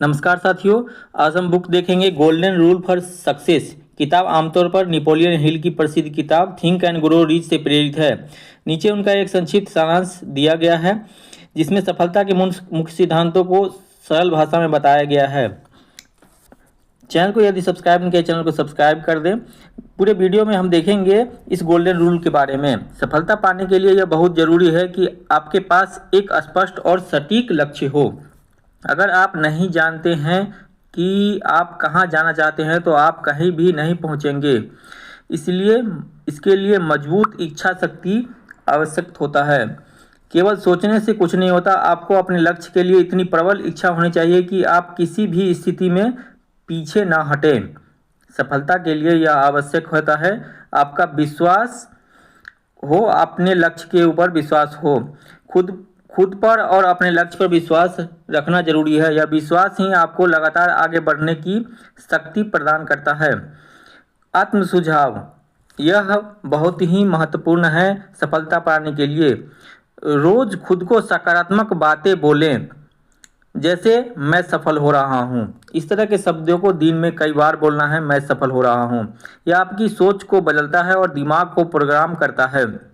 नमस्कार साथियों। आज हम बुक देखेंगे गोल्डन रूल फॉर सक्सेस। किताब आमतौर पर नेपोलियन हिल की प्रसिद्ध किताब थिंक एंड ग्रो रिच से प्रेरित है। नीचे उनका एक संक्षिप्त सारांश दिया गया है जिसमें सफलता के मुख्य सिद्धांतों को सरल भाषा में बताया गया है। चैनल को यदि सब्सक्राइब नहीं किया, चैनल को सब्सक्राइब कर दें। पूरे वीडियो में हम देखेंगे इस गोल्डन रूल के बारे में। सफलता पाने के लिए यह बहुत ज़रूरी है कि आपके पास एक स्पष्ट और सटीक लक्ष्य हो। अगर आप नहीं जानते हैं कि आप कहां जाना चाहते हैं तो आप कहीं भी नहीं पहुंचेंगे। इसलिए इसके लिए मजबूत इच्छा शक्ति आवश्यक होता है। केवल सोचने से कुछ नहीं होता, आपको अपने लक्ष्य के लिए इतनी प्रबल इच्छा होनी चाहिए कि आप किसी भी स्थिति में पीछे ना हटें। सफलता के लिए यह आवश्यक होता है आपका विश्वास हो, अपने लक्ष्य के ऊपर विश्वास हो। खुद पर और अपने लक्ष्य पर विश्वास रखना जरूरी है। यह विश्वास ही आपको लगातार आगे बढ़ने की शक्ति प्रदान करता है। आत्म सुझाव यह बहुत ही महत्वपूर्ण है सफलता पाने के लिए। रोज खुद को सकारात्मक बातें बोलें, जैसे मैं सफल हो रहा हूँ। इस तरह के शब्दों को दिन में कई बार बोलना है। मैं सफल हो रहा हूँ। यह आपकी सोच को बदलता है और दिमाग को प्रोग्राम करता है।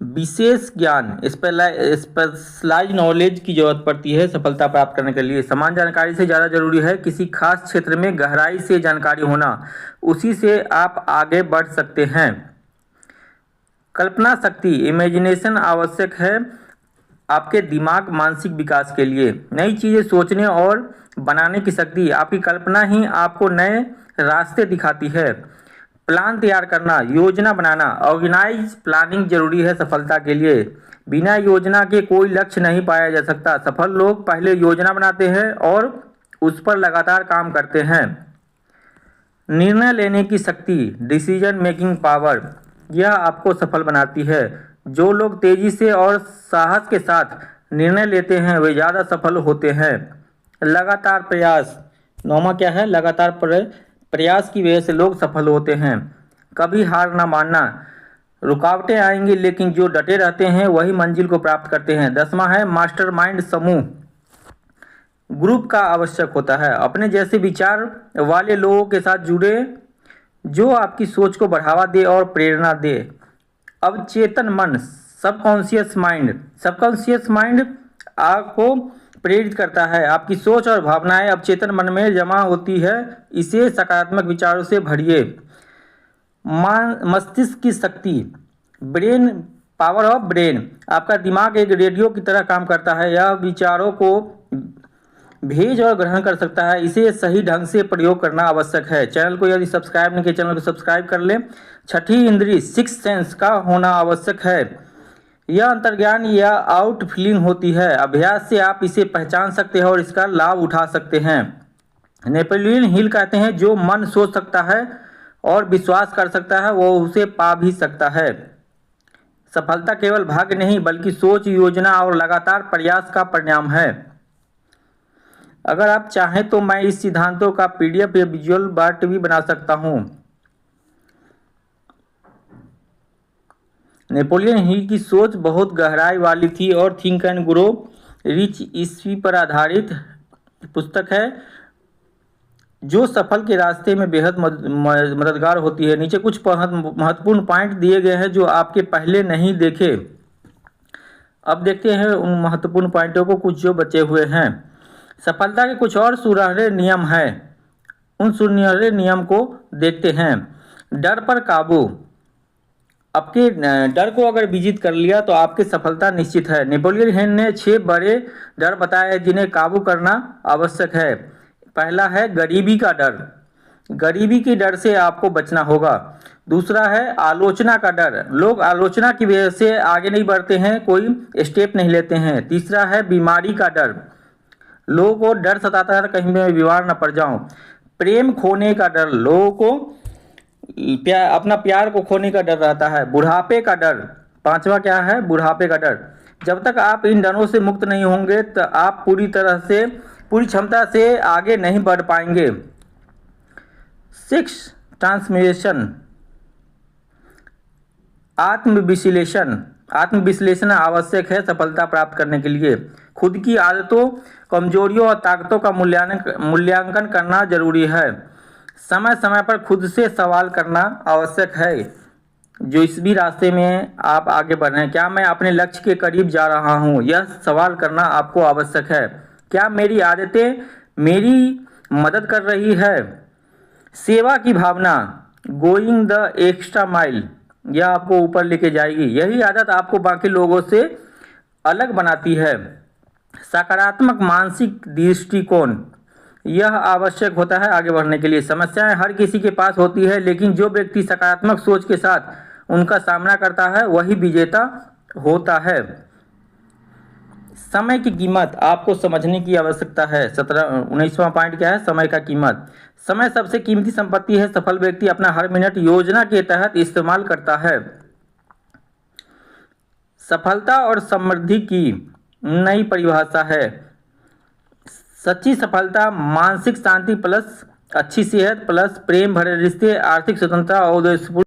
विशेष ज्ञान स्पेशलाइज नॉलेज की जरूरत पड़ती है सफलता प्राप्त करने के लिए। समान जानकारी से ज़्यादा जरूरी है किसी खास क्षेत्र में गहराई से जानकारी होना। उसी से आप आगे बढ़ सकते हैं। कल्पना शक्ति इमेजिनेशन आवश्यक है आपके दिमाग मानसिक विकास के लिए। नई चीज़ें सोचने और बनाने की शक्ति, आपकी कल्पना ही आपको नए रास्ते दिखाती है। प्लान तैयार करना, योजना बनाना, ऑर्गेनाइज प्लानिंग जरूरी है सफलता के लिए। बिना योजना के कोई लक्ष्य नहीं पाया जा सकता। सफल लोग पहले योजना बनाते हैं और उस पर लगातार काम करते हैं। निर्णय लेने की शक्ति डिसीजन मेकिंग पावर, यह आपको सफल बनाती है। जो लोग तेजी से और साहस के साथ निर्णय लेते हैं वे ज़्यादा सफल होते हैं। लगातार प्रयास, नौमा क्या है? लगातार प्रयास की वजह से लोग सफल होते हैं। कभी हार ना मानना, रुकावटें आएंगी लेकिन जो डटे रहते हैं वही मंजिल को प्राप्त करते हैं। 10वां है मास्टरमाइंड समूह ग्रुप का आवश्यक होता है। अपने जैसे विचार वाले लोगों के साथ जुड़े जो आपकी सोच को बढ़ावा दे और प्रेरणा दे। अवचेतन मन सबकॉन्शियस माइंड आपको प्रेरित करता है। आपकी सोच और भावनाएं अवचेतन मन में जमा होती है। इसे सकारात्मक विचारों से भरिए। मस्तिष्क की शक्ति ब्रेन पावर ऑफ ब्रेन, आपका दिमाग एक रेडियो की तरह काम करता है। यह विचारों को भेज और ग्रहण कर सकता है। इसे सही ढंग से प्रयोग करना आवश्यक है। चैनल को यदि सब्सक्राइब नहीं किया, चैनल को सब्सक्राइब कर लें। छठी इंद्री सिक्स सेंस का होना आवश्यक है। यह अंतर्ज्ञान या आउट फीलिंग होती है। अभ्यास से आप इसे पहचान सकते हैं और इसका लाभ उठा सकते हैं। नेपोलियन हिल कहते हैं जो मन सोच सकता है और विश्वास कर सकता है वो उसे पा भी सकता है। सफलता केवल भाग्य नहीं बल्कि सोच, योजना और लगातार प्रयास का परिणाम है। अगर आप चाहें तो मैं इस सिद्धांतों का PDF या विजुअल बार्ट भी बना सकता हूं। नेपोलियन हिल की सोच बहुत गहराई वाली थी और थिंक एंड ग्रो रिच इसी पर आधारित पुस्तक है जो सफल के रास्ते में बेहद मददगार होती है। नीचे कुछ महत्वपूर्ण पॉइंट दिए गए हैं जो आपके पहले नहीं देखे। अब देखते हैं उन महत्वपूर्ण पॉइंटों को, कुछ जो बचे हुए हैं। सफलता के कुछ और सुनहरे नियम हैं। उन सुनहरे नियम को देखते हैं। डर पर काबू, आपके डर को अगर विजित कर लिया तो आपकी सफलता निश्चित है। नेपोलियन हिल ने 6 बड़े डर बताए जिन्हें काबू करना आवश्यक है। पहला है गरीबी का डर। गरीबी के डर से आपको बचना होगा। दूसरा है आलोचना का डर। लोग आलोचना की वजह से आगे नहीं बढ़ते हैं, कोई स्टेप नहीं लेते हैं। तीसरा है बीमारी का डर। लोगों को डर सताता है कहीं मैं बीमार न पड़ जाऊं। प्रेम खोने का डर, लोगों को अपना प्यार को खोने का डर रहता है। बुढ़ापे का डर, 5वां क्या है? बुढ़ापे का डर। जब तक आप इन डरों से मुक्त नहीं होंगे तो आप पूरी क्षमता से आगे नहीं बढ़ पाएंगे। 6 ट्रांसफॉर्मेशन आत्मविश्लेषण आवश्यक है सफलता प्राप्त करने के लिए। खुद की आदतों कमजोरियों और ताकतों का मूल्यांकन करना जरूरी है। समय समय पर खुद से सवाल करना आवश्यक है। जो इस भी रास्ते में आप आगे बढ़ रहे हैं, क्या मैं अपने लक्ष्य के करीब जा रहा हूँ, यह सवाल करना आपको आवश्यक है। क्या मेरी आदतें मेरी मदद कर रही है। सेवा की भावना, गोइंग द एक्स्ट्रा माइल, यह आपको ऊपर लेके जाएगी। यही आदत आपको बाकी लोगों से अलग बनाती है। सकारात्मक मानसिक दृष्टिकोण, यह आवश्यक होता है आगे बढ़ने के लिए। समस्याएं हर किसी के पास होती है, लेकिन जो व्यक्ति सकारात्मक सोच के साथ उनका सामना करता है वही विजेता होता है। समय की कीमत आपको समझने की आवश्यकता है। 19वां पॉइंट क्या है, समय का कीमत। समय सबसे कीमती संपत्ति है। सफल व्यक्ति अपना हर मिनट योजना के तहत इस्तेमाल करता है। सफलता और समृद्धि की नई परिभाषा है। सच्ची सफलता मानसिक शांति प्लस अच्छी सेहत प्लस प्रेम भरे रिश्ते, आर्थिक स्वतंत्रता और